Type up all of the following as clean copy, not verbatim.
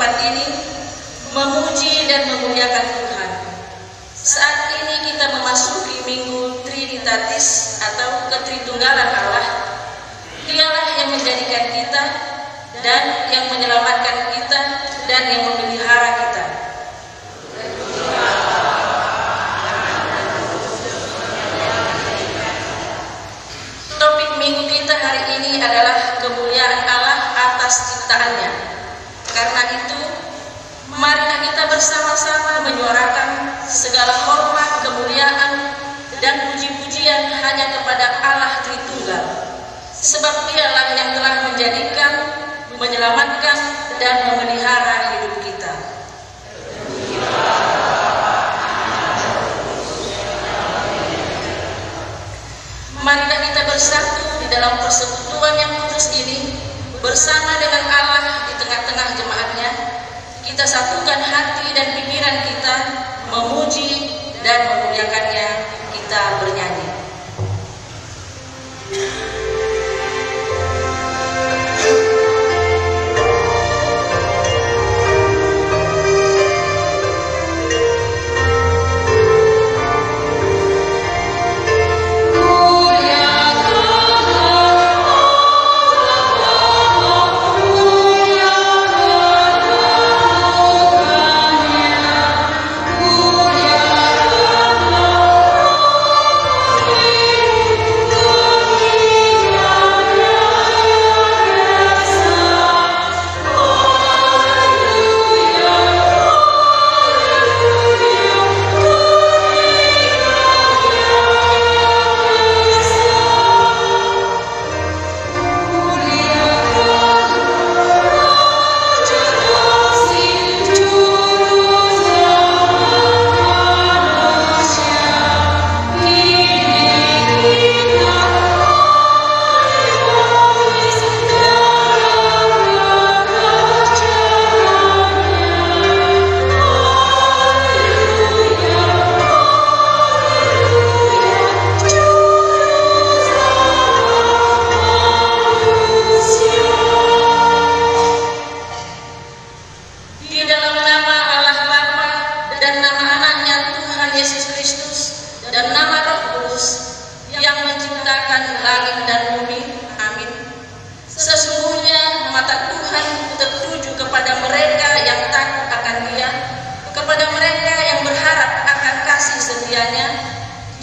tempat ini memuji dan memuliakan Tuhan. Saat ini kita memasuki Minggu Trinitatis atau Ketritunggalan Allah. Dialah yang menjadikan kita dan yang menyelamatkan kita dan yang memelihara kita. Topik minggu kita hari ini adalah kemuliaan Allah atas ciptaannya. Karena itu, marilah kita bersama-sama menyuarakan segala hormat, kemuliaan, dan puji-pujian hanya kepada Allah Tritunggal. Sebab Dialah yang telah menjadikan, menyelamatkan, dan memelihara hidup kita. Marilah kita bersatu di dalam persekutuan yang kudus ini, bersama dengan Allah di tengah-tengah jemaatnya. Kita satukan hati dan pikiran kita, memuji dan memuliakannya. Kita bernyanyi.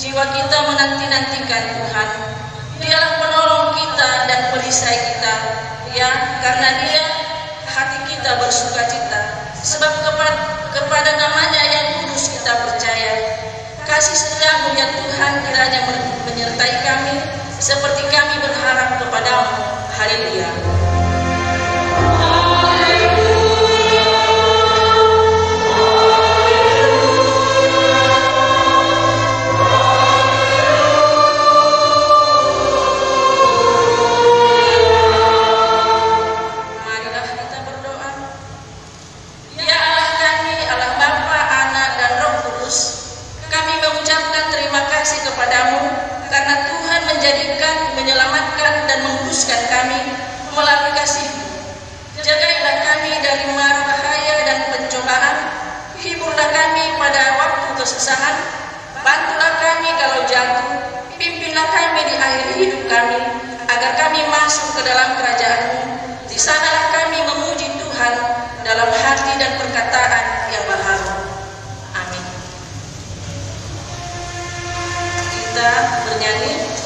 Jiwa kita menanti-nantikan Tuhan. Dialah penolong kita dan perisai kita. Ya, karena Dia hati kita bersukacita. Sebab kepada namanya yang kudus kita percaya. Kasih setiamu ya Tuhan kiranya menyertai kami seperti kami berharap kepadamu. Haleluya. Menyelamatkan dan menguduskan kami melalui kasih-Mu. Jagailah kami dari mara bahaya dan pencobaan. Hiburlah kami pada waktu kesusahan. Bantulah kami kalau jatuh. Pimpinlah kami di akhir hidup kami, agar kami masuk ke dalam kerajaan-Mu. Di sanalah kami memuji Tuhan dalam hati dan perkataan yang berharu. Amin. Kita bernyanyi.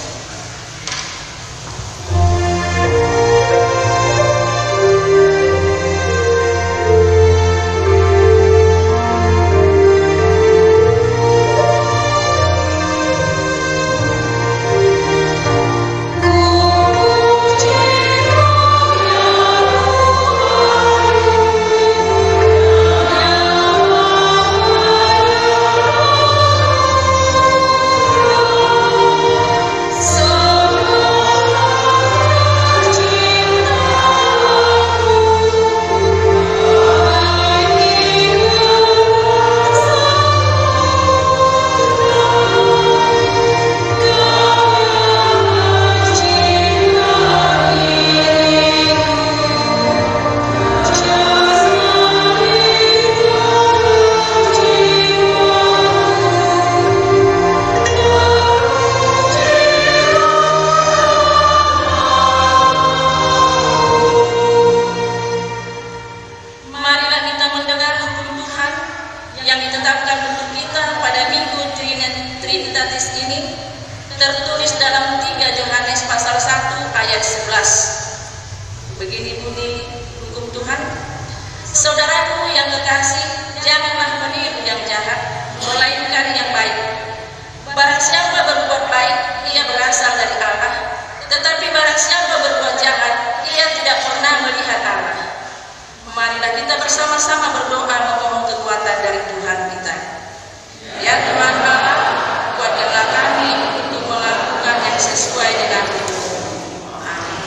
Trinitas ini tertulis dalam 3 Yohanes pasal 1 ayat 11. Begini bunyi hukum Tuhan. Saudaraku yang kekasih, janganlah meniru yang jahat, melainkan yang baik. Barang siapa berbuat baik, ia berasal dari Allah. Tetapi barang siapa berbuat jahat, ia tidak pernah melihat Allah. Marilah kita bersama-sama berdoa memohon kekuatan dari Tuhan kita. Ya Tuhan Allah, kuatkanlah kami untuk melakukan yang sesuai dengan hukum. Amin.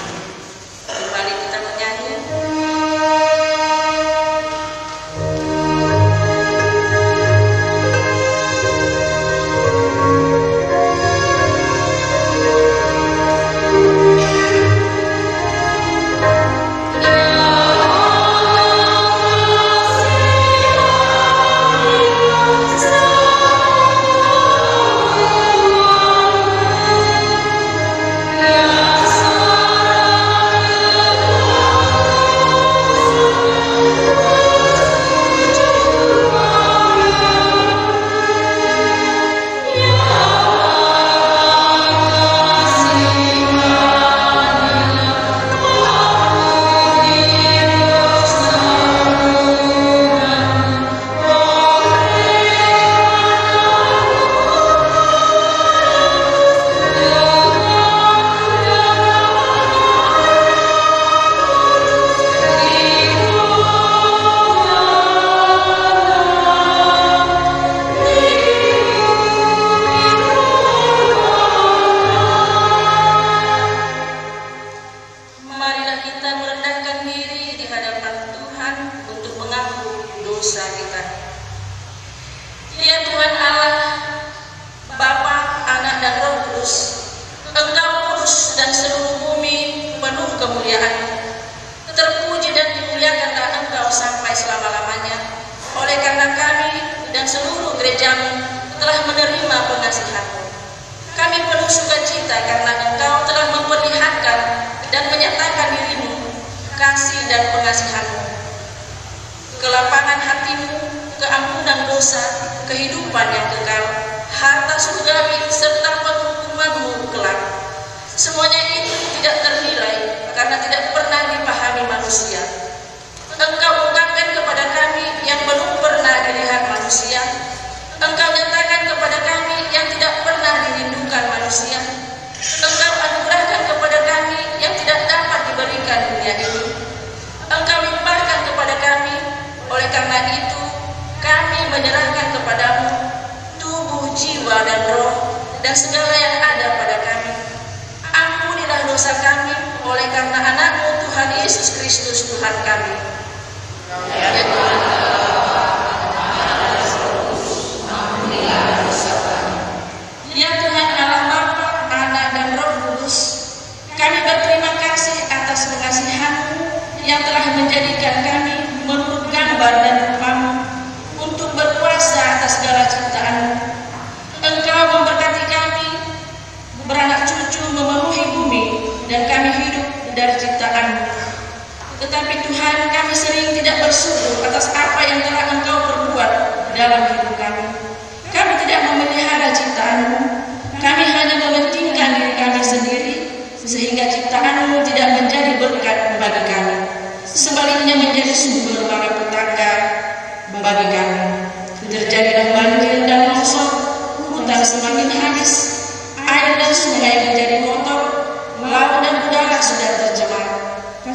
Kembali kita menyanyi.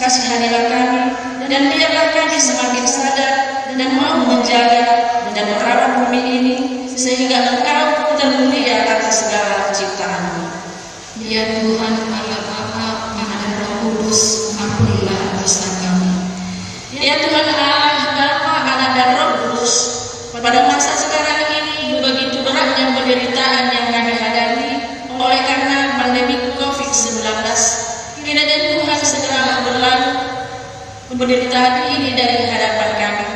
Kasihanilah kami dan biarlah kami semakin sadar dan mau menjaga dan merawat bumi ini sehingga Engkau termulia atas segala ciptaan-Mu. Ya Tuhan Allah Bapa, Anak dan Roh Kudus, ampunilah dosa kami. Ya Tuhan Allah Bapa, Anak dan Roh Kudus, pada masa sekarang ini begitu beratnya penderitaan yang kami hadapi oleh karena pandemi COVID-19. Kiranya Tuhan segera berlalu penderitaan ini dari hadapan kami.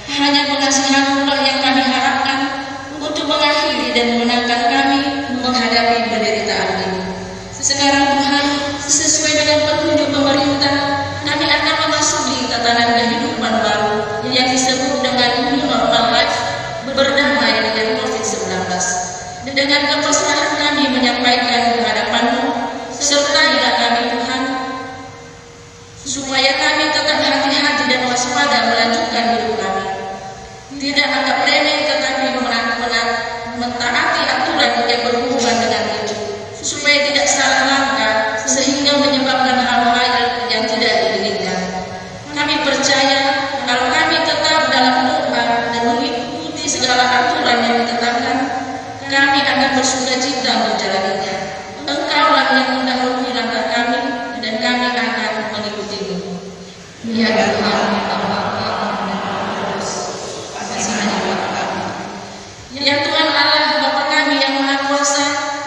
Hanya pengasihan-Mu yang kami harapkan untuk mengakhiri dan menangkan kami menghadapi penderitaan ini. Sekarang Tuhan, sesuai dengan petunjuk pemerintah, kami akan memasuki tatanan kehidupan baru yang disebut dengan new normal life, berdamai dengan COVID-19. Dengan kepasrahan kami menyampaikan di hadapan-Mu, sertailah kami Tuhan, supaya kami tetap hati-hati dan waspada melanjutkan hidup kami. Tidak anggap remeh tetapi mentaati aturan yang berhubungan dengan itu, supaya tidak salah langkah sehingga menyebabkan hal-hal yang tidak diinginkan. Kami percaya kalau kami tetap dalam doa dan mengikuti segala aturan yang ditetapkan, kami akan bersukacita menjalaninya. Engkaulah yang mendahului langkah kami dan kami akan mengikutimu. Ya Tuhan, Ya Tuhan Allah Bapa kami yang Maha Kuasa,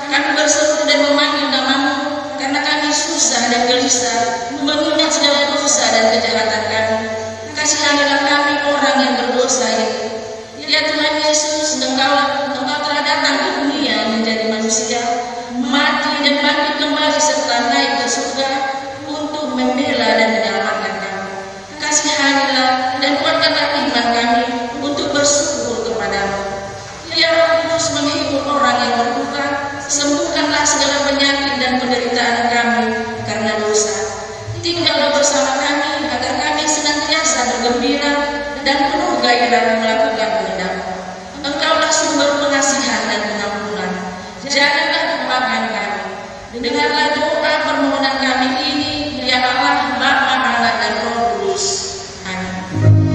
kami berseru dan memanggil nama-Mu karena kami susah dan gelisah mengingat segala dosa dan kejahatan kami. Kasihanilah kami orang yang berdosa ini. Ya Tuhan Yesus, Engkau telah datang ke dunia menjadi manusia, mati dan bangkit kembali serta naik ke surga untuk membela dan menyelamatkan kami. Kasihanilah dan kuatkanlah iman kami untuk bersyukur kepadamu. Ya Roh Kudus, menghibur orang yang berduka, sembuhkanlah segala penyakit dan penderitaan kami karena dosa. Tinggallah bersama kami agar kami senantiasa bergembira dan penuh gairah melakukan kehendak-Mu. Engkaulah sumber pengasihan dan pengampunan. Janganlah lupakan kami. Dengarlah doa permohonan kami ini, ya Allah, Bapa, Anak, dan Roh Kudus. Amin.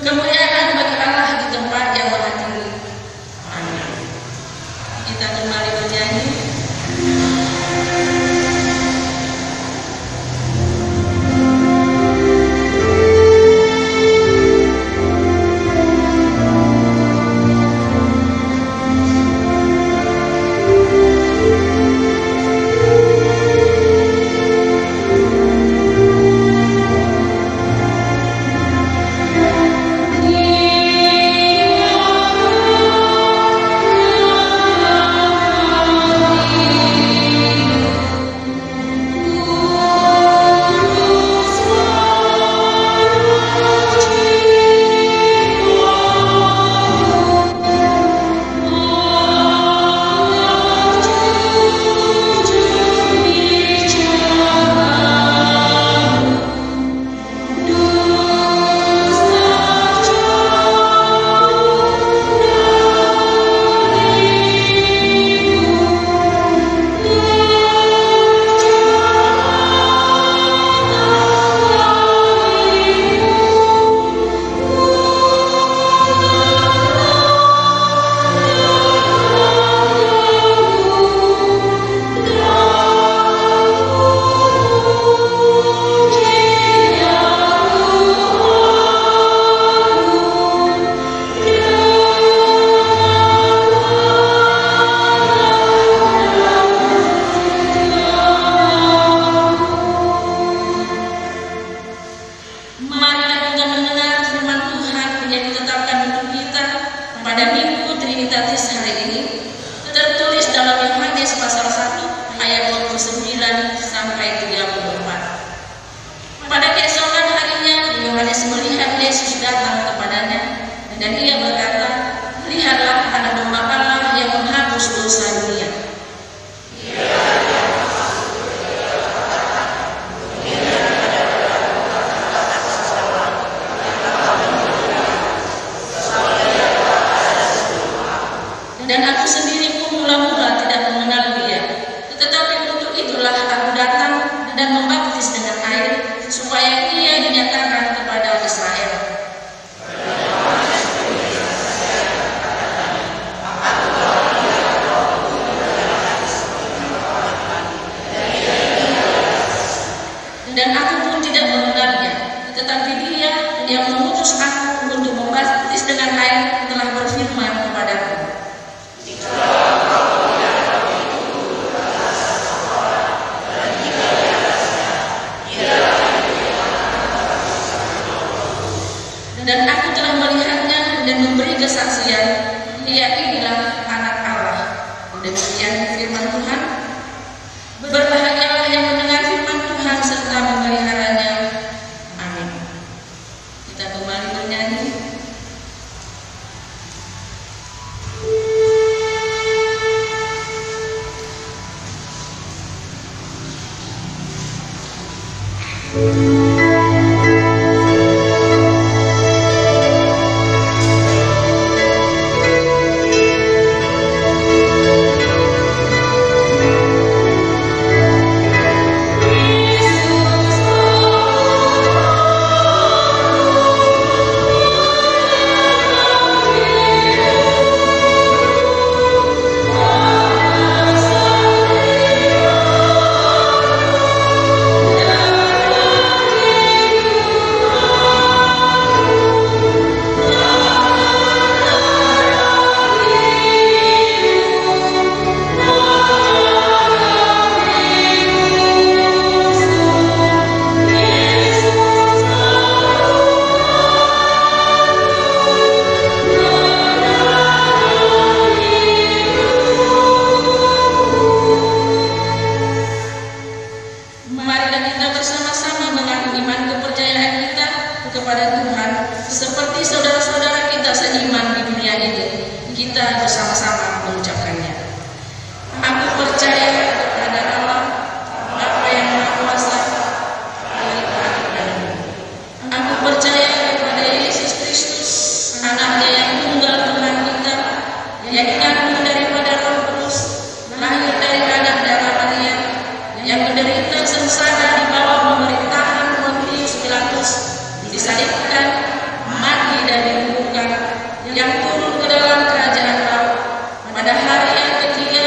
Kemuliaan bagi Allah di tempat yang maha tinggi. Amin. Kita kembali bernyanyi. sampai 34. Pada keesokan harinya Yohanes melihat Yesus datang kepadanya supaya ia dinyatakan kepada Israel. Dan aku pun tidak mengenalnya, tetapi dia yang mengutus aku untuk membaptis dengan air telah berfirman kepadaku. Dan aku telah melihatnya dan memberi kesaksian, dia inilah anak Allah. Demikian firman Tuhan. Berbahagialah yang mendengar firman Tuhan serta memeliharanya. Amin. Kita kembali bernyanyi. Marilah kita bersama-sama mengaku iman kepercayaan kita kepada Tuhan seperti saudara-saudara kita seiman di dunia ini. Kita bersama-sama mengucapkannya. Aku percaya kepada Allah, Bapa yang Maha Kuasa, aku percaya kepada Yesus Kristus, Anaknya yang tunggal Tuhan kita, yang dikandung daripada Roh Kudus, lahir dari anak darah Maria, yang menderita sengsara di bawah pemerintahan Pontius Pilatus, disalibkan, mati dan dikuburkan, yang turun ke dalam kerajaan maut, pada hari yang ketiga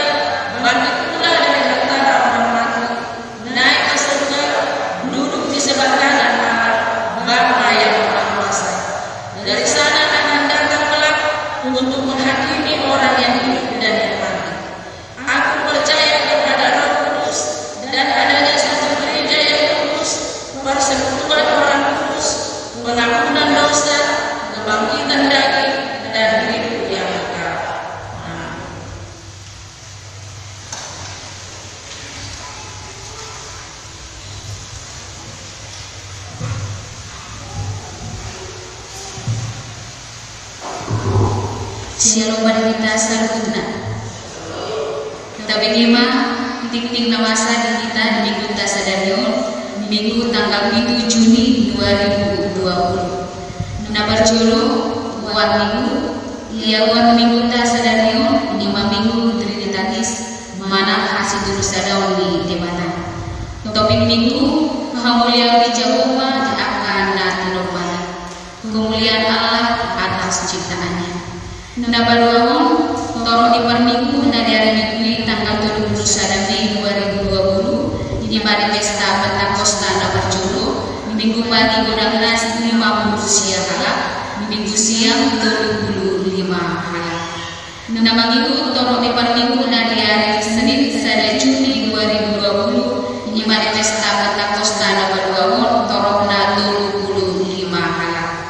bangkit pula dari antara orang mati, naik ke surga, duduk di sebelah kanan Allah, Bapa yang Maha Kuasa. Dari sana akan datang kelak untuk menghakimi orang yang hidup dan yang mati. Aku percaya kepada Roh Kudus dan adanya satu gereja yang kudus, persekutuan orang kudus, pengampunan dosa, kebangkitan daging, dan hidup yang kekal. Amin. Shalom pada kita sarjana. Tapi gimana ting-ting nawasa di kita di minggu tasadarion minggu tanggal 7 Juni 2020. Nabarjolo buat minggu iawan minggu tasadarion 5 minggu Trinitatis mana hasil sadaon di debana. Topik minggu kemuliaan di Jehovah di akan nanti normal. Kemuliaan Allah atas ciptaannya. Nabaruahon toro di perminggu na dari minggu tanggal 21 Mei 2020 ini pada pesta Pentakosta Nabarjolo minggu pagi 12:50 siang halak minggu siang 25 halak. Minggu toro di perminggu na dari Senin 1 Juni 2020 ini pada pesta Pentakosta Nabaruahon toro na 25 halak.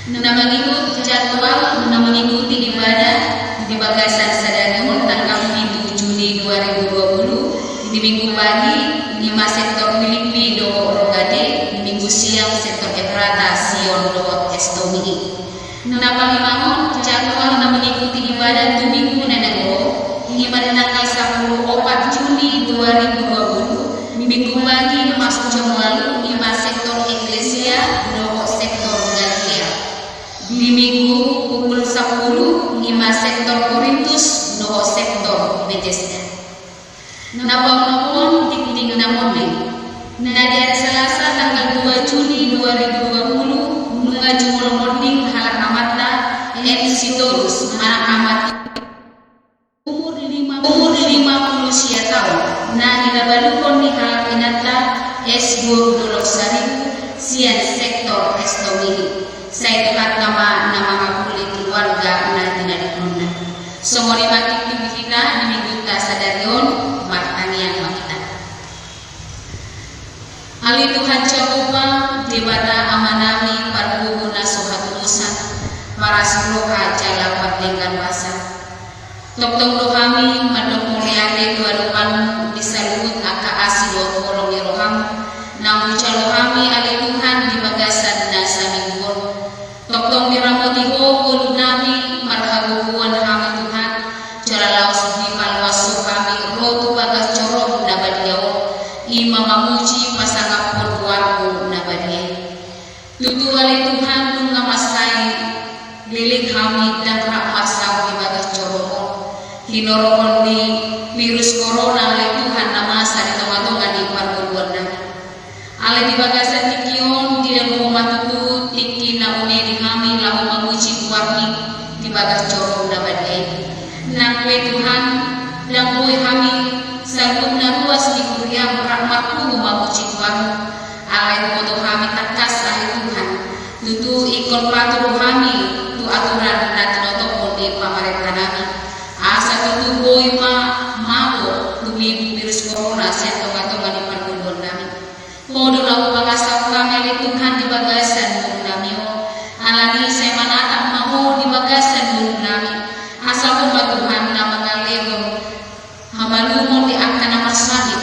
Minggu jadwal mengikuti ibadah di Bagasan Sadarion tanggal 7 Juni 2020 di minggu pagi di sektor Filipi do Rogade, di minggu siang sektor Efrata Sion do Estomi. Napangimangon jadwal mengikuti ibadah di minggu Nenenggo ini pada tanggal 14 Juni 2020 di minggu pagi masuk Jomwalu di sektor Eklesia do sektor Galilea. Di minggu pukul 10 5 sektor Korintus do sektor Bethesda. Napon ting-ting namon. Dari Selasa tanggal sian sektor estomi. Saya tuhat nama ngapuli keluarga na dinadikuna. Somori mati kita di minggu sadarion martani yang makita. Ali Tuhan Jehovah debata amanami parguguna sohatulusan para siloha jalapat dengan basa. Toktong rohami madok muliane dua depan disalut aka asilo kolong roham nang uca rohami ali Tuhan di bagasan na saminggon. Toktong diramoti ho nami marhabuan hami Tuhan jala laos di palwaso kami rotu bagas corom na badiao ima mamuji pasangapon wargo na badiai. Tutu ali Tuhan nung ngamasai liling kami dan rakmasaw di bagas corom hinorokon di virus corona oleh Tuhan namasa di tengah-tengah di parguruan nami. Ale di bagasan tikion di dalam rumah tutu tiki naune di kami lahu menguji warni di bagas corong dapat ini. Nang Tuhan dan boy kami sanggup naruas di kuriam rahmatku menguji warni. Ale foto kami takas ale Tuhan. Tutu ikon patuh kami tu aturan dan tinotokon di pamarentah nami. Asa tutu boy mabo demi virus corona siang tengah-tengah di parguruan nami. Kodo lahu bagasan kami ali Tuhan di bagasan burung nami. Alani saya manatap mahu di bagasan burung nami. Asal umat Tuhan na mengalihon hamalumon di akan nama sahib.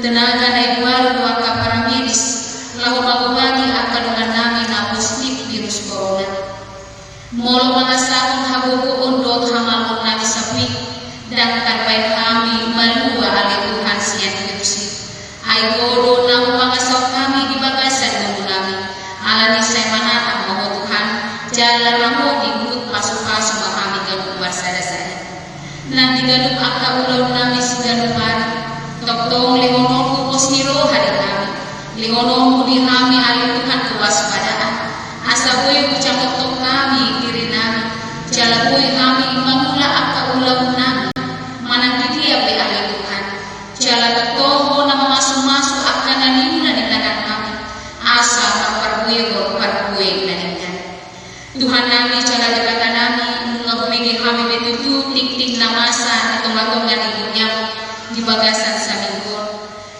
Tenaga na ibaru dua para medis. Lahu mabubagi akan dengan nami na positif virus corona. Molo mangasahon habuku undot hamalon nami sapi. Dan terbaik kami malua ali Tuhan sian virus. Ay kodo na umangasaw kami di bagasan ng nami. Alani say manatang mga Tuhan, jalan mo di gut paso-paso makami ganun barsada-sada. Nang di ganun akaulaw nami si ganun pari. Toktong lingonon ko pos ni roha di kami. Lingonon ko di kami ali Tuhan kewaspadaan. Asa buhay ko tiyang kami diri nami. Jalan buhay kami mamula akaulaw nami. Manang ditiap di ali Tuhan. Jalan totoho na masuk-masuk akan nanimuna di tangan kami. Asa kaparbuye na dingan. Tuhan nami cara dekata nami ngabumigi kami betutu tik-tik na masa itong-atong ganigunya di bagasan sa minggon.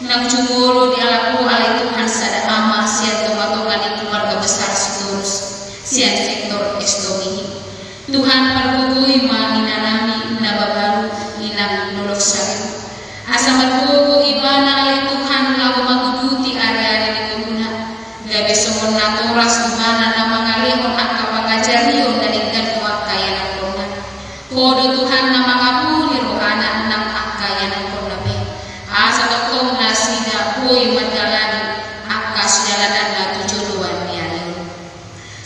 Nang jumuro di alaku alay Tuhan sada ama siya itong-atong keluarga besar seturus siya sektor estomihi. Tuhan parbugoy mahina nami nababaru inang nulok sayo. Asa magbugo ibana alay Tuhan lago maguduti ari-ari di tuguna. Gabi sumon na toras ibana na mga lihon at kapagajariyon na ligdan ko akaya ng kona. Kodo Tuhan na mga puli rohana ng akaya ng kona be. Asa toktong na sida buhay madalani akas dalanan na tujuluan niya yun.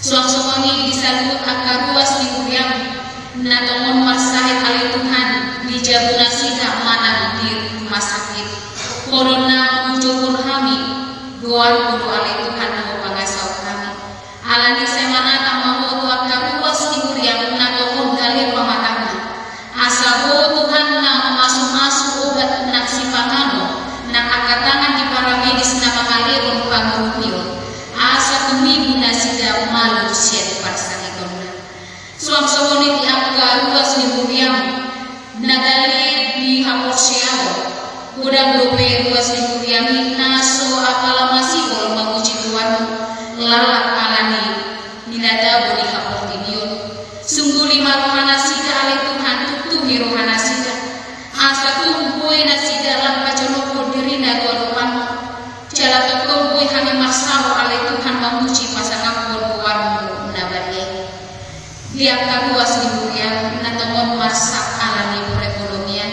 Suang-suang disalut akaruas di kuriam na tongon masahit alay Tuhan di jabuna sida manang di rumah sakit. Corona ujungul kami doan kudu alai Tuhan na pangasaw kami. Alani saya manatang mahu tuak karuas di kuriam na tokon kali pamatangna. Asabo Tuhan na masuk-masuk obat na si pangano na akatangan di para medis na makalirong pangrupiyon. Asa tumibu na sida malu siya parsakikon na. Suam-suamuni di akaruas di kuriam nagali di haporsiago. Udang dope ruas di kuriami naso akala masih menguji Tuhan lalak alani ninada bodi haportibion. Sungguh lima rohana sida alai Tuhan tutuhi rohana sida. Asa tuh boy nasida lang pajonoko diri na tua depan. Jala tokong boy kami masawa alai Tuhan menguji pasangapon warmu nabariai. Dia karuas di kuriam natongon marsak alani perekonomian.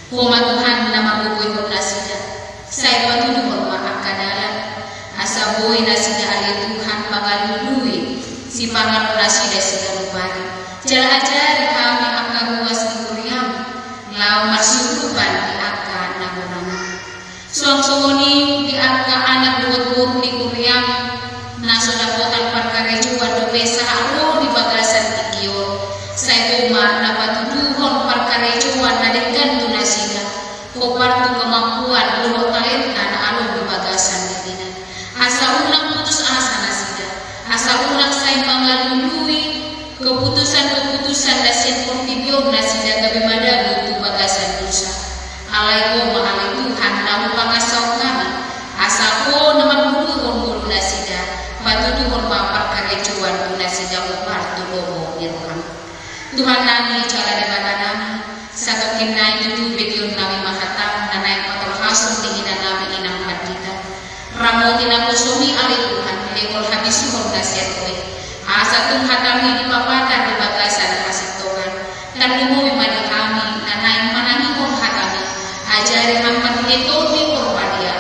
Homa Tuhan nama bubuy ko nasida. Saya patuduh horma akadalan. Asa boy nasida ali Tuhan pangalului. Si pangal nasida sida lupari. Jala ajari kami akaruas di kuriam. Lau masurupan di aka namunana. Suang-suangoni di aka anak buat-buat di kuriam. Naso dapotan parkarejuan dopesa aro di bagasan tikiyo. Saya homa napatuduhon parkarejuan nadekan tunasida. Kopar tu kemampuan lulo talenta na alun di bagasan dina. melalui keputusan-keputusan dasar portibio nasi dan bemada untuk bagasan dosa. Alaikum mahal Tuhan namu pangasau kami. Asako nama guru nasida. Patudu hormapar karecuan tu nasida upar tu lobo nirkan. Tuhan nami cara debata nami. Sakakin naik itu begiun nami mahatam na naik patol hasum dinginan nami inang kita. Ramotin aku sumi alih Tuhan. Lekol habis suhor nasihat kowe. Asa tung hatami di papatar di bagasan kasih Tuhan. Dan lumui madi kami na naik manangi kong hatami. Ajari hampat itu di korbadia.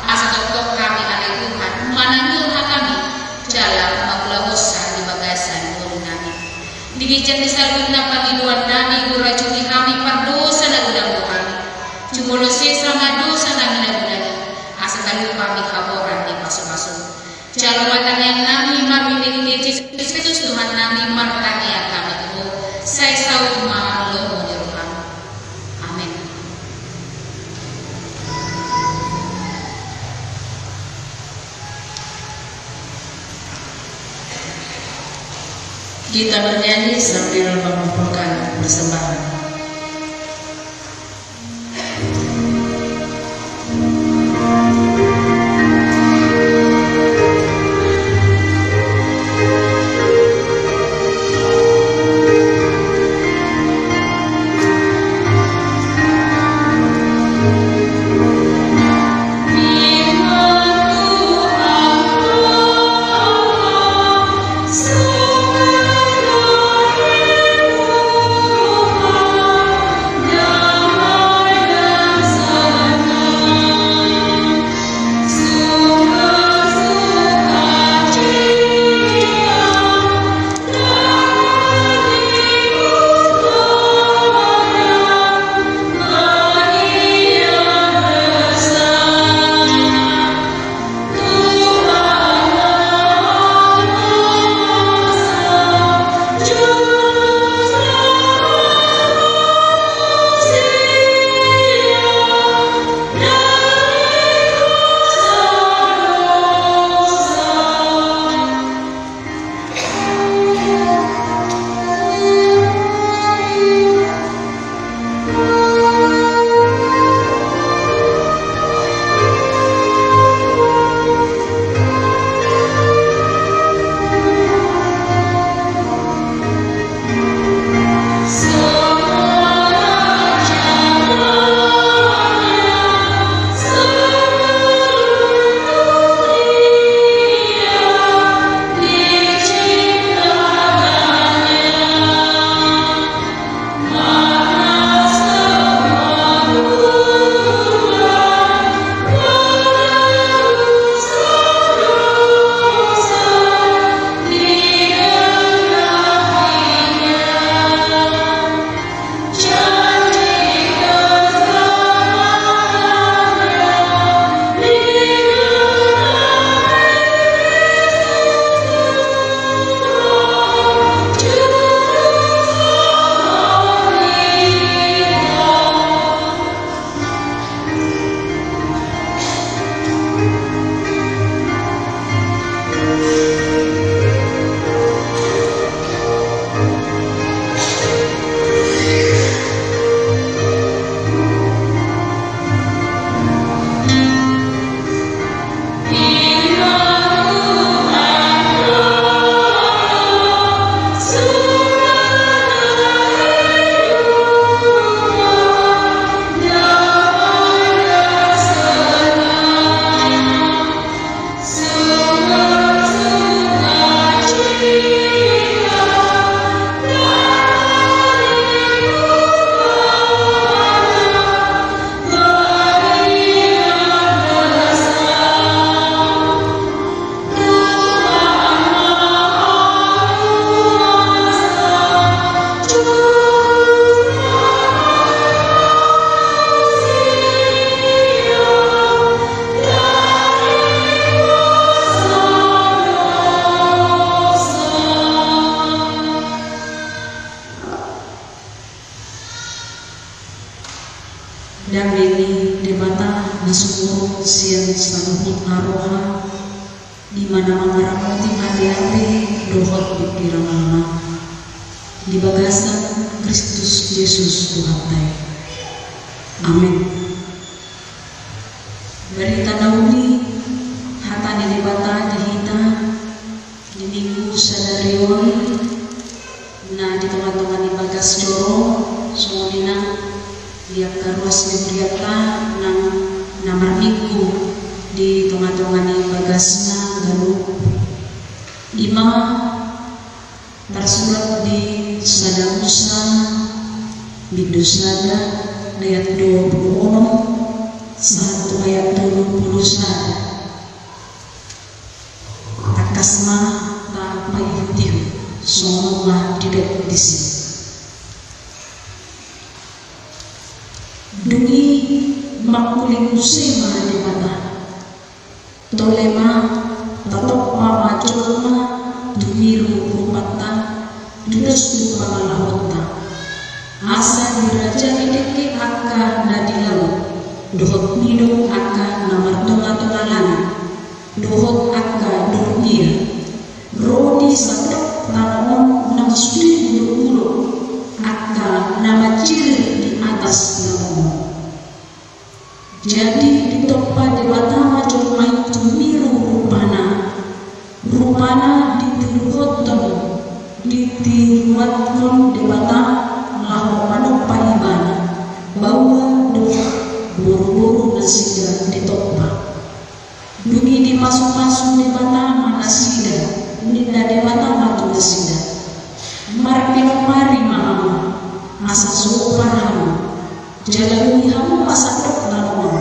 Asa tok kami alih Tuhan. Manangi hatami. Jalan magulabosa di bagasan mulu nami. Digijat di salun na pangiduan nami. Guracuni kami pardosa na gudang kami. Cumulo sesama dosa nami na gudang. Asa talu kami kaboran di pasok-pasok. Jalan matang yang nami marmiling Yesus Kristus Tuhan nami martang yang kami itu. Saya saud malu menyerukan. Amin. Kita bernyanyi sambil mengumpulkan persembahan. Dampingi debata nasumuru siang sanuhut aroha di mana mangaramuti mati hari-hari dohot pikiran anak di bagasan Kristus Yesus Tuhan tay. Amin. Berita nauli hatani di bata dihita di minggu sadarion na di teman-teman di bagas joro sumulina lihat karuas libriata nang namar minggu di teman-teman di bagasna galup ima tersurat di Sada Musa Bidusada ayat 20 1 ayat 21 takasma ta payuti somma tidak disini dungi makuling usema di mata tolema tatok mama colma dumiru rumata dudas lupa malahota asa diraja ideke aka nadilau dohot nido aka namar tonga-tongalan dohot aka dormir rodi sadok namon nang suli bulu-bulu aka nama ciri di atas namon jadi ditoppa di batama colmai tumiru rupana ditiruhoton ditiruatkon di batama lahu manoppa ibana bahwa doa buru-buru nasida ditoppa dungi dimasuk-masuk di batama nasida nida di batama tu nasida mari mahama asa soparhamu jalan hamu masadok laluan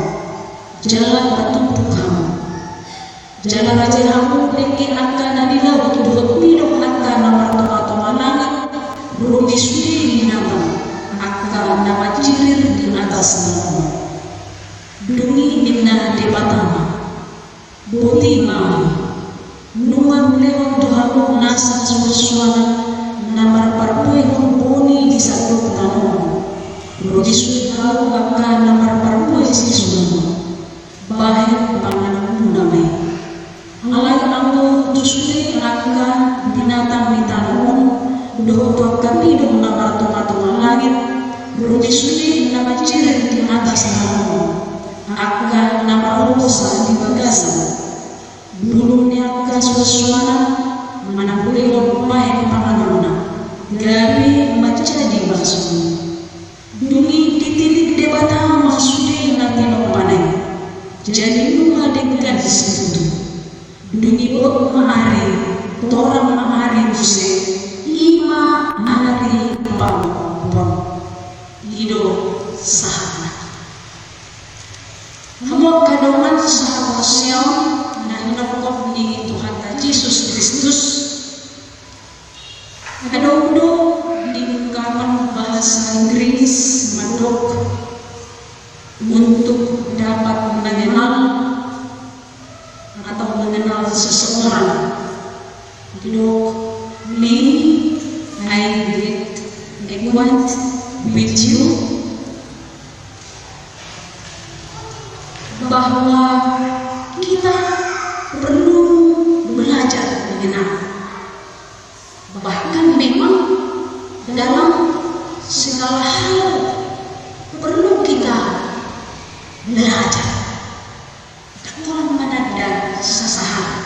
jalan batutuk hamu jalan raja hamu deke angka nadilau dohot midok angka namar tomato langit belum disudi nama angka nama cirir di atas nama dungi dimna di batama boti mami nunga melewat dohamu nasa susuana namar parpui humpuni di satu nama Rodi sudah angka namar parpui sisuna bahir pangan munamai alai ambo tusuli angka binatang bitanun dohot kami do namar tomato langit rodi suli nama ciri di atas nama angka nama rusa di bagasan bulungnya angka susuana mana boleh bahir panganuna gabi maca di basu dungi ditilik debata masudi nanti nopanai jadi nunga dengan disitu dungi bot mahari torang mahari buse ima hari pam ido sahana kamu kadongan sahabat siang na hinapok ni Tuhan Yesus Kristus kadong-do diungkapan bahasa Inggris mandok untuk dapat mengenal atau mengenal seseorang. Dok, me, I get acquainted with you, bahwa kita perlu belajar mengenal. Bahkan memang dalam segala hal perlu kita belajar. Tuhan menanda sasahan.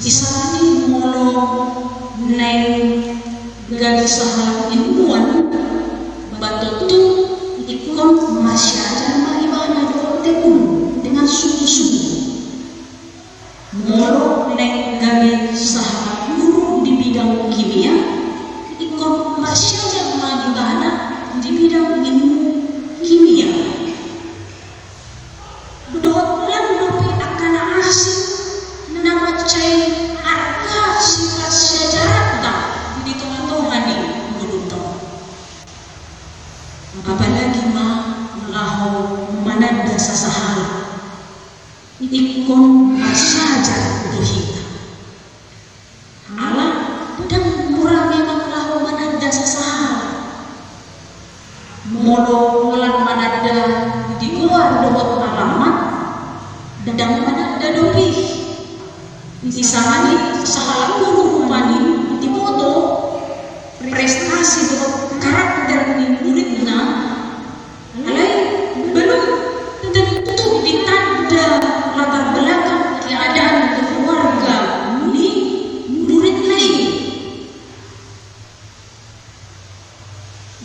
Isani molo neng gadi sahalah ilmuwan batutu ikon masyajar maribana dotekun dengan sungguh-sungguh. Molo neng gadi sahalah guru di bidang kimia ikon masyajar maribana di bidang ilmu kimia. Dohot lan dopi akan asing nama cai arka sifat sejarah di tengah-tengah di Guluntong. Apalagi lahu manada sasahala ikon saja dohita Allah dan murah memang lahu manada sasahala molo lan manada di luar dohot alamat dan manada dopi Isahani sahalang guru rupani di foto prestasi karakter murid-muridnya alai belum tentu ditanda latar belakang keadaan keluarga ini murid lain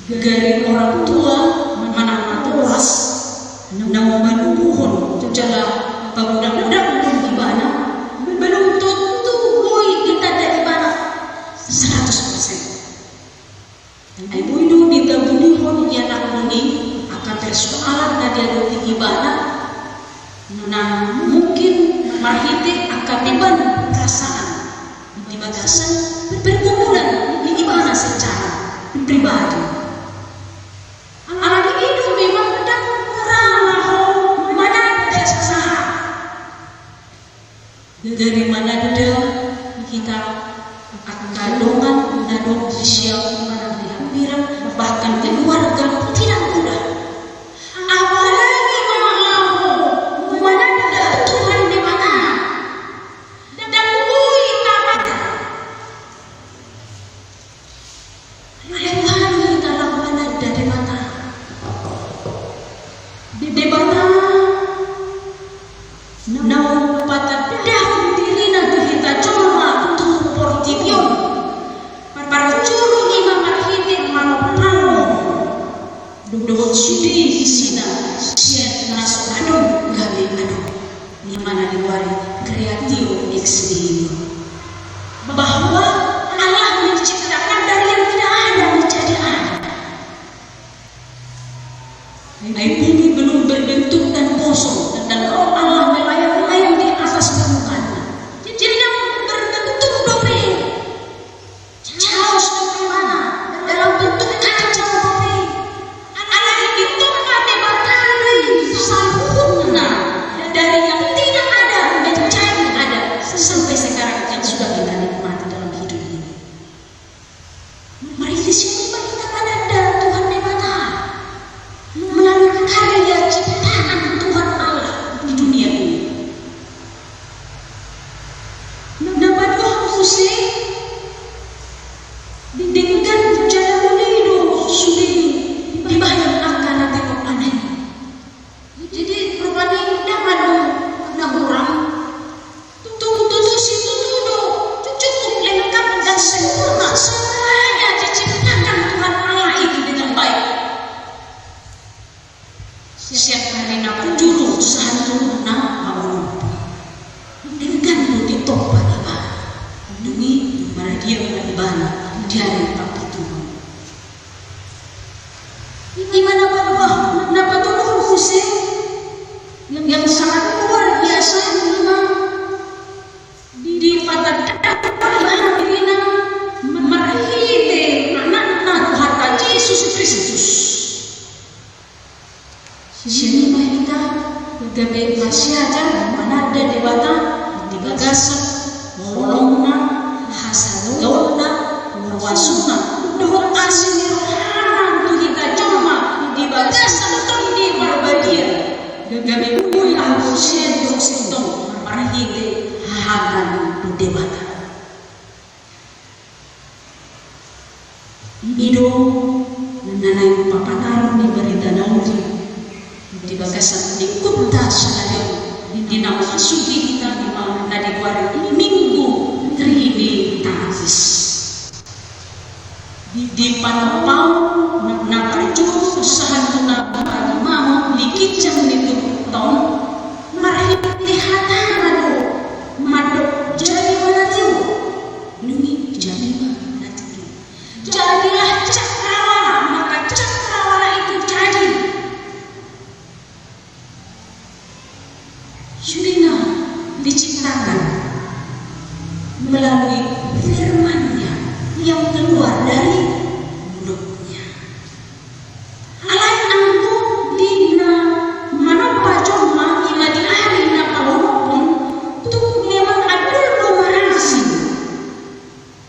dari orang tua mana tewas nama manuhun jaga budak-budak di mana belum tentu boy kita dari mana 100%. Ibu itu ditabuni hon yang nakuni akan persoalan tadi ada tinggi bana. Nah mungkin marhite akan beban perasaan di batasan pergumulan di mana secara pribadi. Anak itu memang sedang merana mana ada sesaat. Dari mana ada kita akan kadongan nadong siap mana dihampiran bahkan keluarga tidak mudah. Apalagi memang mana ada Tuhan di mana dan bui tamat. Tuhan kita lakukan ada di mata. Di mata. Nau patah dahun dirina kita cuma untuk portivion para curu imam marhite manopano dohon sudi isina siat naso adon gabe adon di mana diwari kreatif eksini bahwa Allah menciptakan dari yang tidak ada menjadi ada. Bumi belum berbentuk dan kosong dan roh Allah melayang-layang di atas permukaan. Jadi berbentuk dope. Jauh sampai mana? Dalam bentuk kacau dope. Allah ditumpa di batari sempurna dari yang tidak ada menjadi ada sampai sekarang yang sudah kita nikmati dalam hidup ini. Mari di sini kita ada Tuhan di mata. Melalui karya ciptaan Tuhan Allah di dunia ini. Dapat khususnya dengan jalan hidup sudah dibayang akan tengok aneh. Jadi rupanya jangan orang tuh situ dulu cukup lengkap dan sempurna semuanya diciptakan Tuhan Allah itu dengan baik. Siap hari nak juru satu nama Allah dengan tuti topa iba demi maradia ibana dari tapi Tuhan di mana bahwa napa tolong Hussein yang sangat luar biasa memang di pada ibana dirina marhite anak Tuhan Yesus Kristus. Sini kita gabe masih aja mana ada debata di bagasan molongna hasadona wasuna doh asli rohana tu kita cuma di bagasan atau di barbadia gabe kuy amusia josito marhide hagan di debata ido nanay papataron di berita nanti di bagasan di kota Sukadewi di nama suki kita di mana di luar minggu Trinitatis di panopau na percuma usaha tuna bagi mama likicang itu tahun marhiti hatana do madok jadi mana tu nungi jadi mana tu jadilah cakrawala maka cakrawala itu jadi Yudina diciptakan melalui firman-Nya yang keluar dari mulutnya. Alai angku dina manapa cuma ina di hari na palopon tu memang adul do marasi.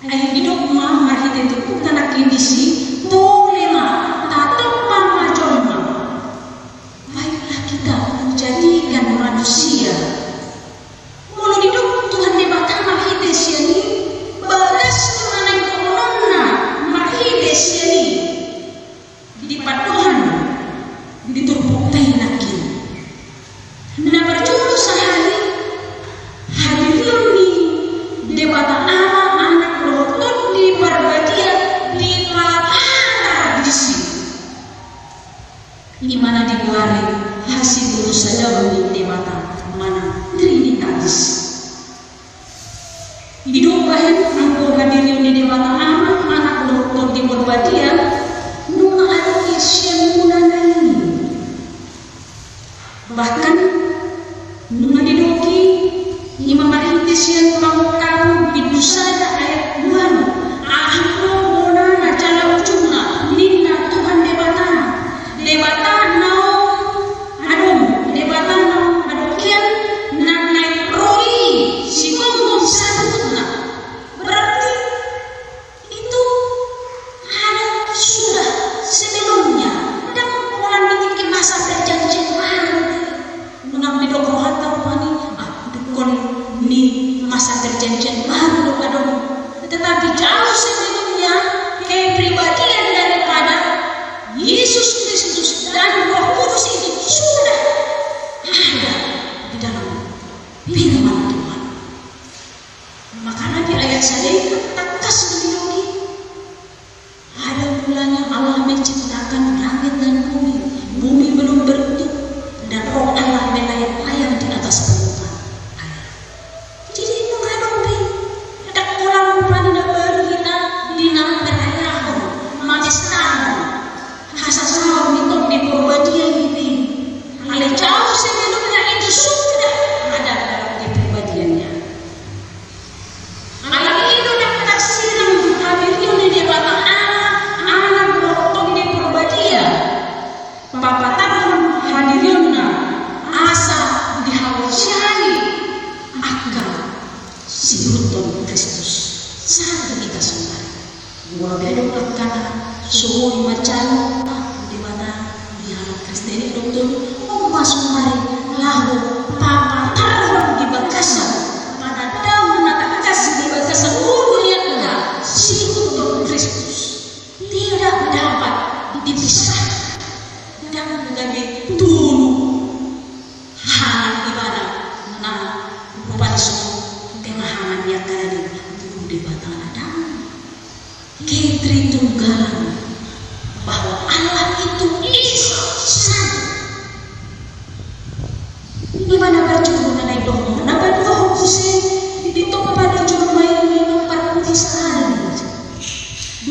Ay hidup mah marhite tu kana kindisi to lema tato pama cuma. Baiklah kita menjadikan manusia. Mulut hidup Tuhan dibakar kon ni masa perjanjian baru dong. Tetapi jauh sebelumnya kepribadian daripada Yesus Kristus dan Roh Kudus itu sudah ada di dalam firman Tuhan. Makanya di ayat saya tegas begini, ada mulanya Allah menciptakan langit dan bumi. Bumi belum berbentuk dan Roh Allah melayang-layang di atas permukaan. Jadi itu ngadombi. Ada orang rupanya dah baru di nama berayah, mati setahun. Hasasau itu di perbadian ini. Oleh jauh sebelumnya itu sudah ada dalam kepribadiannya. Alam itu dapat taksiran hadirin di bawah anak berotong di perbadian. Bapak tahun hadirina asa dihawasiani akan si Tuhan Kristus saat kita semua. Gua bedok karena suhu macam di mana di alam Kristen itu betul masuk mari lalu papa tahun di bagasan pada tahun menata kasih di bagasan lihatlah si Tuhan Kristus tidak dapat dipisahkan dan menjadi dulu hal ibadah nah rupanya semua pemahaman yang ada di batang Adam ketritunggalan bahwa Allah itu satu. Di mana berjumpa naik dong, kenapa dua hukusin di toko pada cuma main perputih sekali.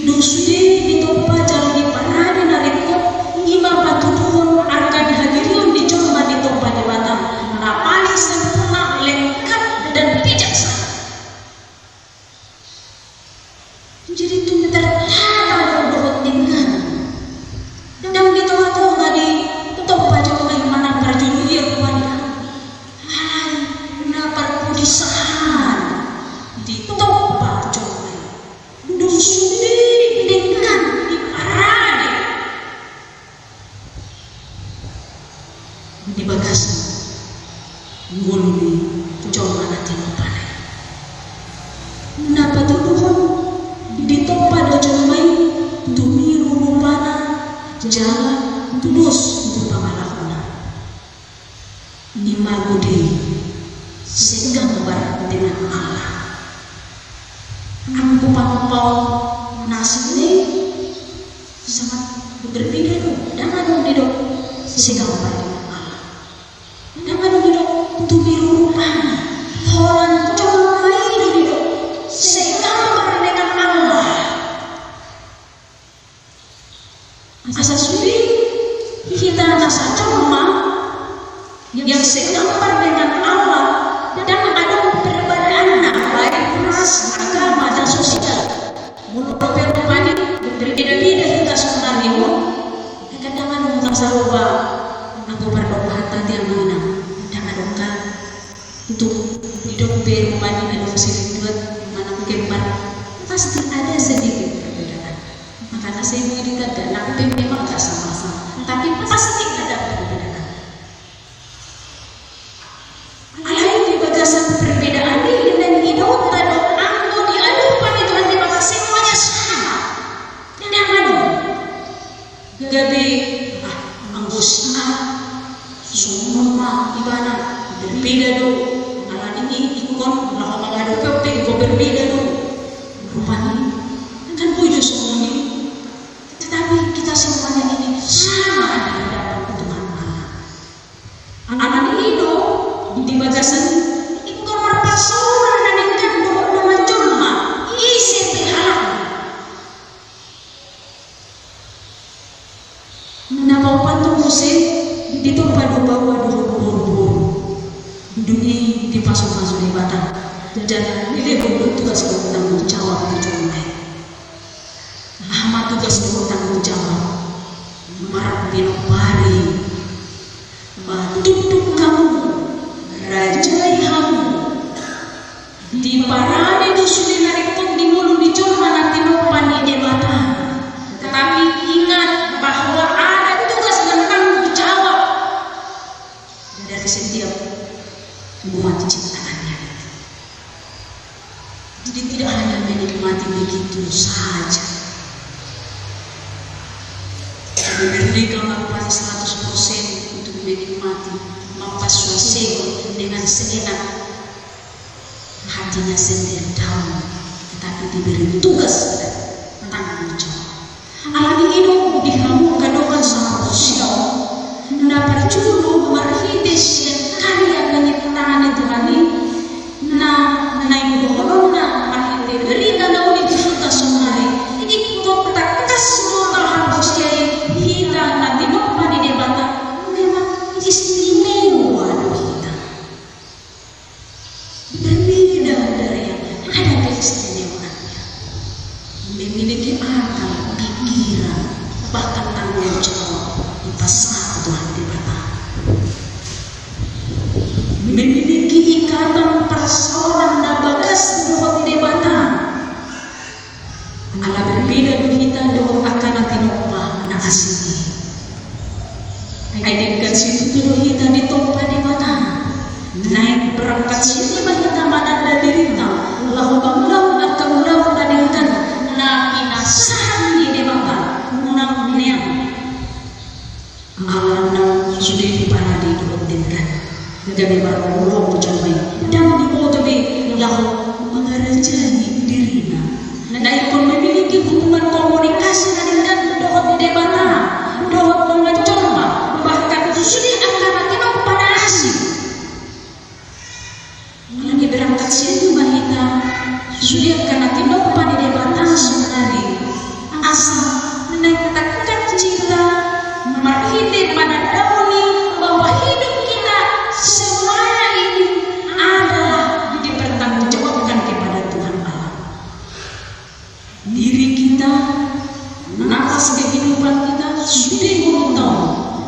Dusudi di toko jalan di parade nariknya imam patutuhun akan dihadiriun di cuma di toko pada batang. Napali sempurna lengkap dan bijaksana. Jadi itu tertata dalam doa tinggal. Dan di tengah-tengah di toko pada yang mana berjumpa dia kepada perpudisahan di topa coba dusudi dengan di parade di bagasan nguluni coba nanti mempane napa tuduhon di topa do coba tumiru rupana jalan tulus untuk pamalakuna ni magudi sehingga membarat dengan Allah. Aku pampau nasi ini sangat berbeda dong. Dan ada didok sehingga membarat dengan Allah. Dan ada didok untuk dirupanya. Orang coba itu didok sehingga membarat dengan Allah. Asal sudah kita rasa cuma yang sehingga membarat dengan Allah. Dan ada perbedaan baik ras, agama dan sosial. Menurut perubahan berbeda-beda kita sebenarnya. Kadang-kadang kita saroba aku berdoa tadi yang mana dan adokah untuk hidup perubahan ada musim buat mana kembar pasti ada sedikit perbedaan. Makanya saya mau dikatakan aku memang tak sama-sama, tapi pasti ada perbedaan. Bagasan perbedaan ini dan hidup dan anggo diadukan itu nanti maka semuanya sama. Dan anu gabi anggusna semua ibadah berbeda dong. Anak ini ikon nak mengadu kepe ikon berbeda dong. Rupanya kan puji semua ini. Tetapi kita semuanya ini sama di hadapan Tuhan Allah. Anak ini dong di bagasan seorang yang kan nama cuma isi pihak. Nama patung musim di tempat bawa dulu dunia di pasuk-pasuk di batang dan ini tugas bertanggung jawab di cuma. Ahmad tugas bertanggung jawab. Marak binopari, tutup kamu, rajai kamu. Di parade dusudi narikut di mulu di cuma nanti nopan di debatan. Tetapi ingat bahwa ada tugas dan tanggung jawab dari setiap umat ciptaan. menikmati begitu saja. Merdeka melakukan 100% untuk menikmati, mempersuasif dengan seenak hatinya sendiri tahu, tetapi diberi tugas tanggung jawab. Alami hidup dihamu kadokan seharusnya dapat julu marhides yang kalian menyertakan Tuhani na naik dohong na marhide beri na nauni difuta sumari ikut takas lokal harus jadi kita nanti lupa di debata memang istimewa kita berbeda dari yang ada keistimewaannya, memiliki akal, pikiran, bahkan tanggung jawab di pasar Tuhan debata, memiliki ikatan persoalan dan bagas buat debata. Ala berbeda kita dengan akan nanti lupa na asli. Aidekkan situ dulu kita di tempat debata. Naik berangkat sini kita mananda derita. Lahu banglau atau lahu dadingkan. Na inasahan di debata. Munang niang. Alam sudah diparadi dipentingkan. Gabi baru jamai dan dimotobe lahu mengarajai dirinya. Nah, pun memiliki hubungan komunikasi dengan dohot debata, dohot mengecorma, bahkan sudah akan kita pada asing. Lagi berangkat sini kita sudah akan kita pada debata sebenarnya. Asal naik katakan cinta, marhide pada dauni bahwa hidup kita semuanya ini adalah dipertanggungjawabkan kepada Tuhan Allah. Diri kita, nafas kehidupan kita sudah berutang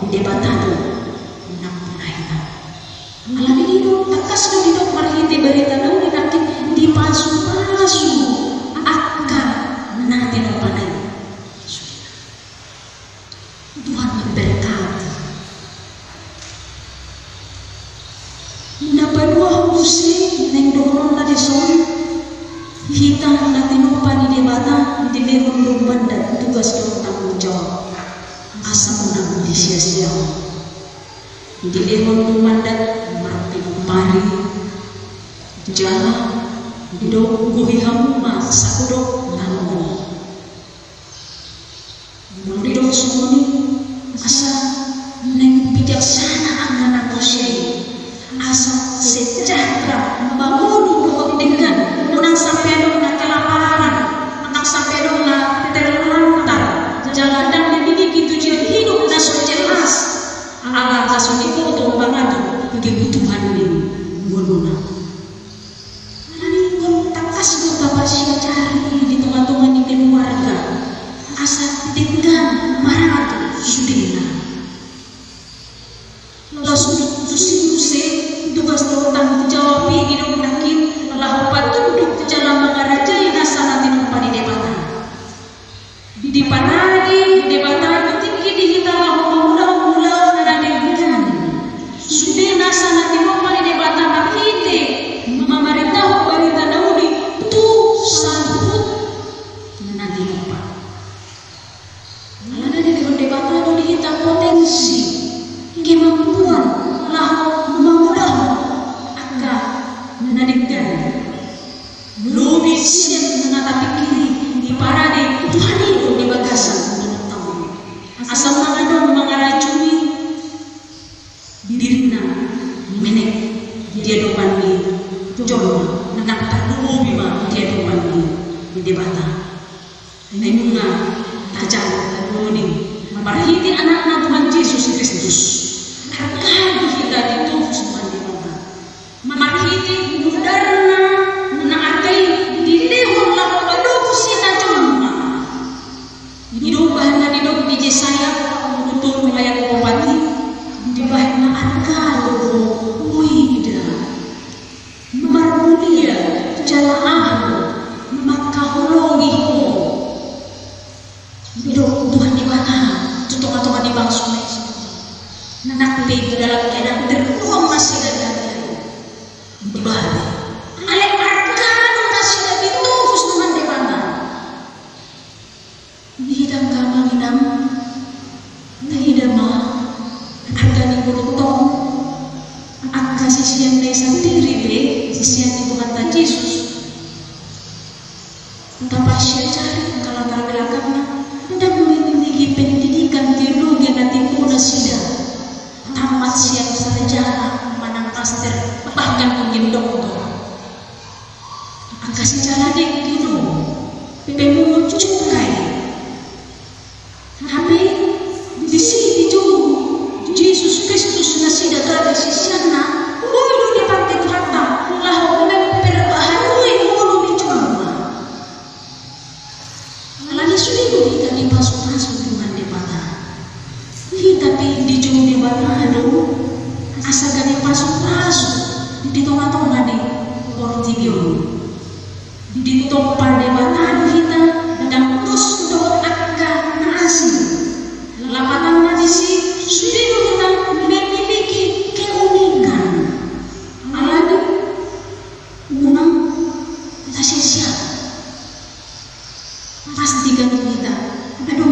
di debatado nampun kita. Alami hidup takas do hidup marhite berita daun nakit di pasu-pasu akan nanti panai. Tuhan memberkati. Dapat dua musim neng doron tadi son hitam nanti lupa di debata di lehon lumban dan tugas tanggung jawab asam menang di sia-sia di lehon lumban dan merapi pari jalan dok guhi hamuma sakudok nanggung mendidok sumuni asa neng bijaksana anak kosei asa sejahtera membangun dohot dengan unang sampai dong na kelaparan, anak sampai dong na terlantar, jalan dan memiliki tujuan hidup na so jelas. Agar kasun itu untuk banget kebutuhan ini guna. Ini takas buta pasien cari di tengah-tengah di keluarga, asa dengan marah sudina. Lalu susi tugas tanggung jawab hidup nakin lahu patunduk jalan mengarajai nasana tinupa di debata. Di panadi debata tinggi di kita lahu mula-mula ada dengan sudah nasana tinupa di debata nakite memerintah berita daudi tu sambut nanti lupa. Ada di debata daudi kita potensi kemampuan lahu memudah akan menadikkan lebih siap menatap kiri di parade Tuhan itu di bagasan mengetahui asal mengadong mengaracuni dirinya menek dia depan di jodoh nak terdulu bima dia depan di debata memuna tajam terdulu ni marhiti anak-anak Tuhan Yesus Kristus akan kita ditutup semua di bawah marhiti mudarna naakai dilehon lang paduko sina jomma hidup bahana hidup di Jesaya untuk mengayang kopati di bahana akal uida marmulia jalaan makahulongi hidup Tuhan di mana tutup-tutup di bangsa nakti dalam keadaan terkuang masih ada di bahari alek arkan masih ada itu terus teman di Tuhan ta Yesus. Dapat siya cari kalau latar belakangnya dan memiliki pendidikan teologi dan timpuna sida. Tamat siang sarjana, manang master, bahkan mungkin doktor. Angkasi jalan dulu, pemungut cukai. Tapi di sini juga Yesus Kristus nasida kata sisianna, ulu dipakai kata, lahu memperbaharui ulu dicoba. Lagi sudah kita dipasuk-pasuk dengan debata. Tapi dicoba debata asal gak dipasuk-pasuk di tengah-tengah di Portibio. Di tempat debata kita dan terus untuk angka nasi. Lapatan nasi sudah kita memiliki keunikan. Alami unang tasya pastikan kita ada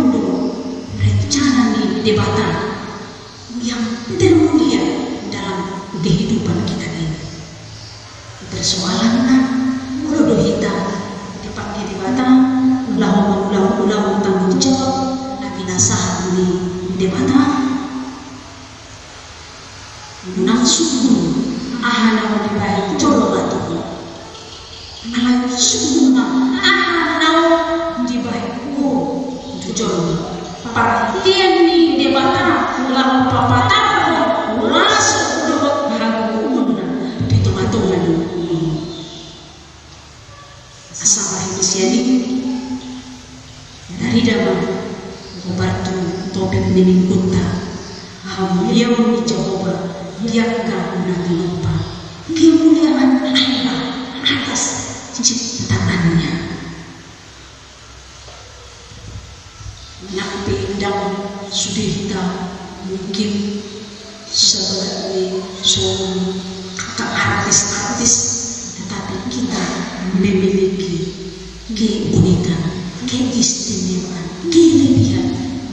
rencana di debata yang termulia dalam kehidupan kita ini. Persoalannya udah kita dipakai debata lahu tanggung jawab lagi nasah di debata nang suku ahana di baik colo batu alat suku ahana di baik jujur perhatian di debata lahu papata masuk udah hagu di tengah-tengah asal hari ini dari dalam membantu topik meningkutkan yang mencoba dianggap nanti lupa kemuliaan Allah atas ciptaannya. Nak pindang sudah kita mungkin sebagai seorang artis, tetapi kita memiliki keunikan, keistimewaan, kelebihan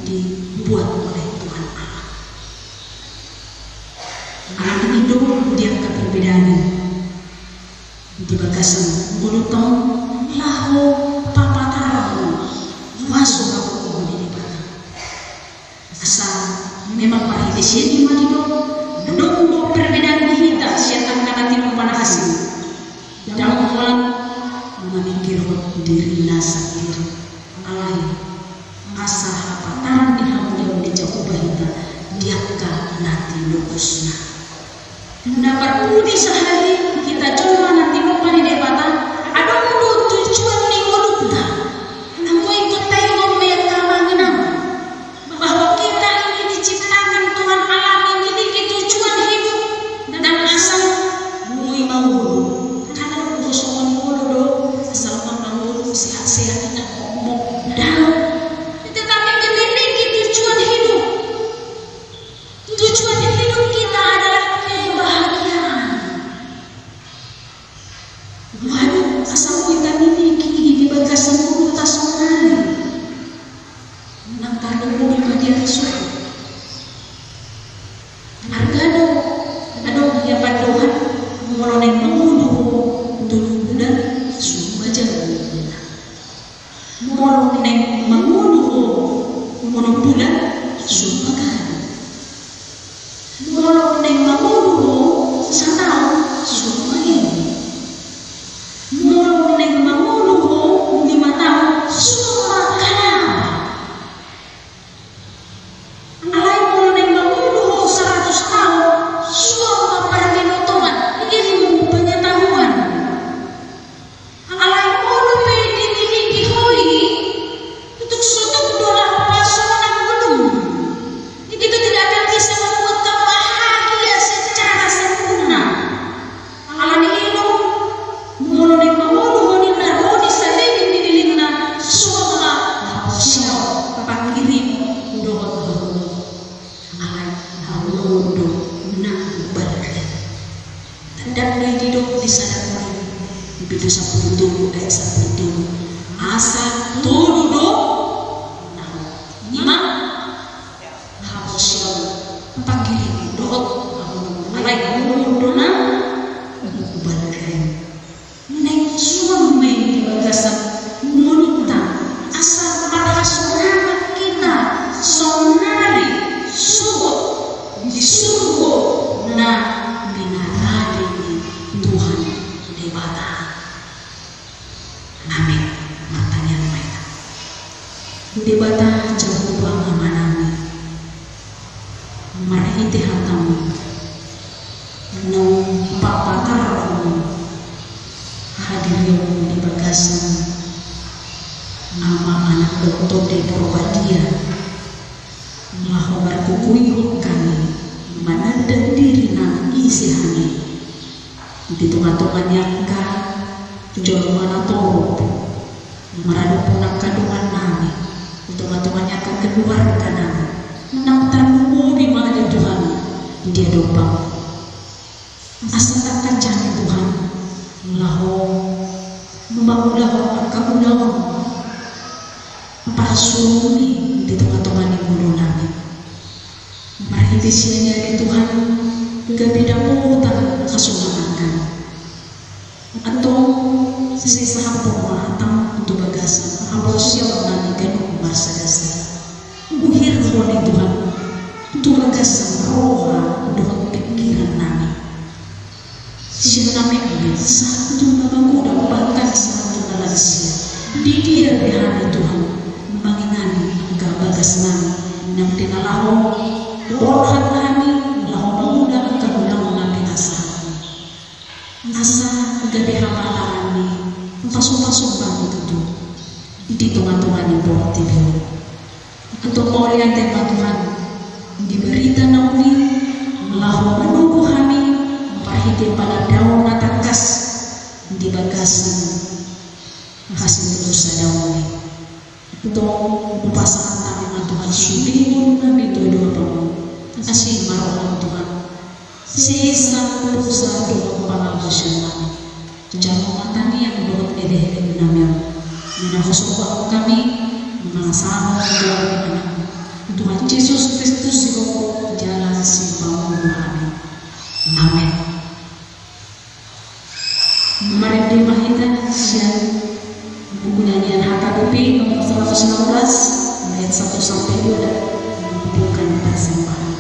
dibuat oleh Tuhan Allah. Anak itu dianggap perbedaan di bagasan mulutong lahu papataru masuk aku di depan. Asal memang pada di sini madido dong perbedaan di kita siapa karena tidak hasil dan orang memikir diri nasa diri alai asa hapatan di hamil di jauh bahita diakka nanti lupusna dapat budi sehari kita coba nanti lupa di debatan ada mulut tujuan di mulutnya kamu ikut tayo yang kamanginam bahwa kita ini diciptakan Tuhan Allah memiliki tujuan hidup dan asal mui mau karena kosongan mulu asal mau sehat-sehat tidak ngomong dalam tetapi memiliki tujuan hidup kita adalah kebahagiaan. Waduh asal kita memiliki di bagasan mulut tasongan nang tarung di bagian suku hargado yang padohan ngoloneng menguduh tulunan semua jalan ngoloneng menguduh bulan semua kan ngoloneng menguduh sanau semua ini ngoloneng menguduh 5 tahun semua kan alai ngoloneng menguduh 100 tahun semua perkenotoman ilmu pengetahuan alai ngolong dimiliki hoi untuk suatu dolar pasangan belum itu tidak akan bisa membuat kau bahagia secara sempurna alani ilmu ngolong menguduh di narodi salingin di dilingna semua siapa pangirim doa alai haludo nak berkat dan dari hidup di sana itu 10 ayat 10 asa tududo nah lima hapusial panggil doa alai haludo na berkat Amin. Matanya mereka. Di bata jauh bangga manami. Marahiti hatamu. Nung papataramu. Hadir di bagasan. Nama anak dokter di Purwadia. Mahobar kukuyuk kami. Manandang diri na isihani. Di tunga-tunga nyangka. Jol mana torop. Marado po ng kadungan namin. Tunga-tunga nyangka keluarga namin. Nang tanong di mga Tuhan. Hindi adopang. Asa takkan jani Tuhan. Laho. Maulaho ang kaulaho. Papasuluni di tunga-tunga ni mulo namin. Marahiti siya niya ni Tuhan. Gabi na po utang kasulatan. Atong sisa hapon mahatang untuk bagasan habang siya namin ganun marsagasa. Buhir ko ni Tuhan untuk bagasan roha untuk pikiran namin. Siya namin ulit sa ito na magudang bahkan sa ito na lang siya. Di dia bihani Tuhan mangingani ang kabagas namin ng tinalaho rohan namin laho na muna ang kagulang namin asahan. Asa gabi hamalaan ni pasok-pasok ba ito di tunga-tunga ni Bukti Biyo. Atong maulian tayo Tuhan di berita na uli laho menunggu kami pahitin pada daun na tangkas di bagasan hasil dosa daun ni itong upasahan namin ng Tuhan sulimun namin doon pa mo asin maroon Tuhan sa isang pusa doon pangabasyon namin. Jangan matani yang buat edeh namin. Minahusok kami mga sama doon Tuhan Yesus Kristus siguro jalan si pamumuhan. Amen. Mari dimahita siya buku nyanyian HKBP nomor 116 ayat 1 sampai 2 bukan persembahan.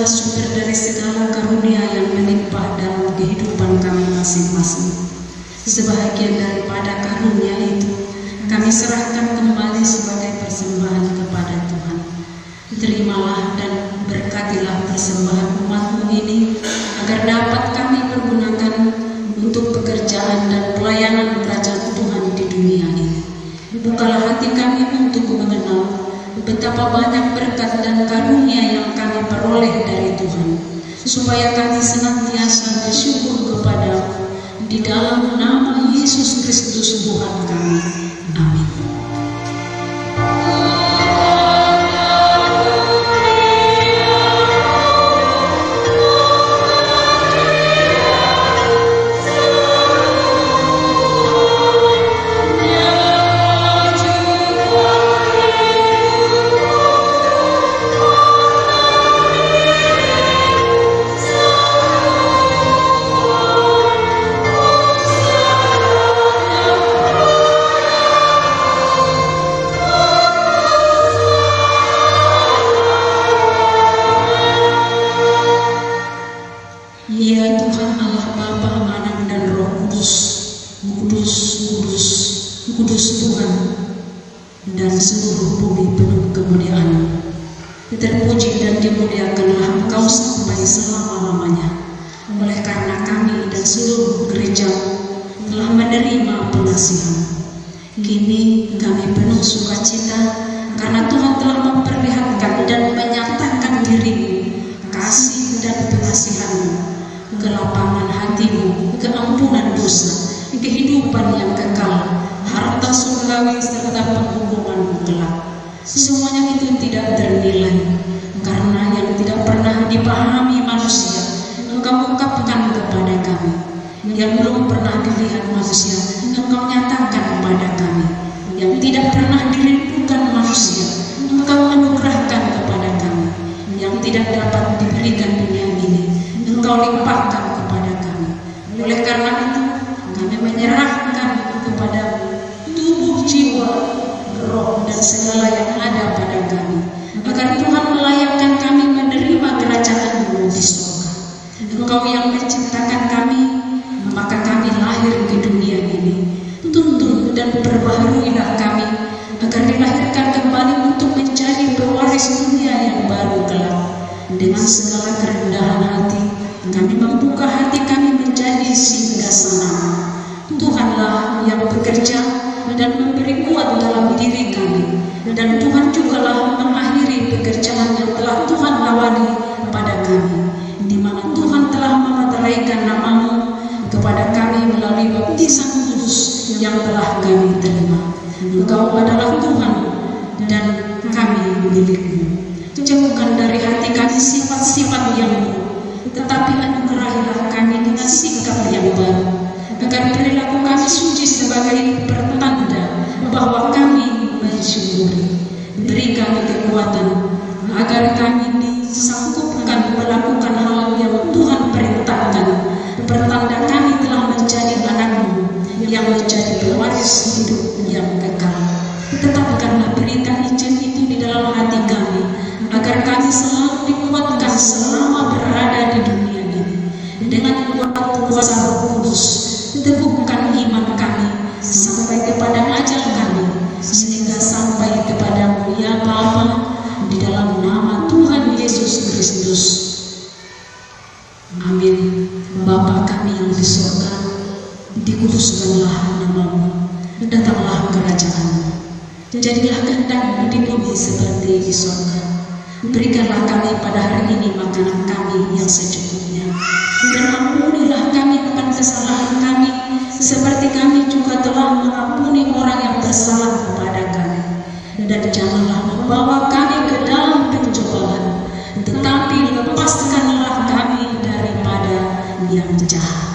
adalah sumber dari segala karunia yang melimpah dalam kehidupan kami masing-masing. Sebahagian daripada karunia itu kami serahkan kembali sebagai persembahan kepada Tuhan. Terimalah dan berkatilah persembahan umat-Mu ini, agar dapat kami pergunakan untuk pekerjaan dan pelayanan kerajaan Tuhan di dunia ini. Bukalah hati kami untuk mengenal betapa banyak berkat dan karunia yang kami peroleh dari Tuhan, supaya kami senantiasa bersyukur kepada-Mu di dalam nama Yesus Kristus Tuhan kami. Amin. Ya Tuhan Allah Bapa, Anak dan Roh Kudus, Kudus, Kudus, Kudus Tuhan, dan seluruh bumi penuh kemuliaan. Terpuji dan dimuliakanlah Engkau sampai selama-lamanya. Oleh karena kami dan seluruh gereja telah menerima pengasihan, kini kami penuh sukacita karena Tuhan telah memperlihatkan dan menyatakan diri-Mu, kasih dan pengasihan-Mu, kelapangan hati-Mu, keampunan dosa, kehidupan yang kekal, harta surgawi serta penghukuman kelak. Semuanya itu tidak ternilai, karena yang tidak pernah dipahami manusia Engkau ungkapkan kepada kami, yang belum pernah dilihat manusia Engkau nyatakan kepada kami, yang tidak pernah dirindukan manusia Engkau anugerahkan kepada kami, yang tidak dapat diberikan dunia ini Engkau limpahkan kepada kami. Oleh karena itu kami menyerahkan kepada-Mu tubuh, jiwa, roh, dan segala yang ada pada kami, agar Tuhan melayakkan kami menerima kerajaan-Mu di surga. Engkau yang menciptakan kami, maka kami lahir ke dunia ini. Tuntun dan perbaharuilah kami, agar dilahirkan kembali untuk menjadi pewaris dunia yang baru kelak. Dengan segala kerendahan hati, kami membuka hati kami menjadi singgasana. Tuhanlah yang bekerja dan memberi kuat dalam diri kami, dan Tuhan jugalah mengakhiri pekerjaan yang telah Tuhan lawani pada kami, di mana Tuhan telah memeteraikan nama-Mu kepada kami melalui baptisan kudus yang telah kami terima. Engkau adalah Tuhan dan kami milik-Mu. Jauhkan dari hati kami sifat-sifat yang buruk, tetapi anugerahilah kami dengan sikap yang baru, agar perilaku kami suci sebagai pertanda bahwa kami mensyukuri. Beri kami kekuatan agar kami disanggupkan melakukan hal yang Tuhan perintahkan, pertanda kami telah menjadi anak-Mu yang menjadi pewaris hidup yang kekal. Tetapkanlah berita Injil itu di dalam hati kami, agar kami selalu dikuatkan selama berada di dunia ini. Dengan kuasa Roh Kudus, teguhkan iman kami sampai kepada ajal kami, sehingga sampai kepada-Mu ya Bapa, di dalam nama Tuhan Yesus Kristus. Amin. Bapa kami yang di surga, dikuduskanlah nama-Mu, datanglah kerajaan-Mu, jadilah kehendak-Mu di bumi seperti di surga. Berikanlah kami pada hari ini makanan kami yang secukupnya, dan ampunilah kami akan kesalahan kami, seperti kami juga telah mengampuni orang yang bersalah kepada kami. Dan janganlah membawa kami ke dalam pencobaan, tetapi lepaskanlah kami daripada yang jahat.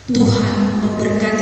Tuhan memberkati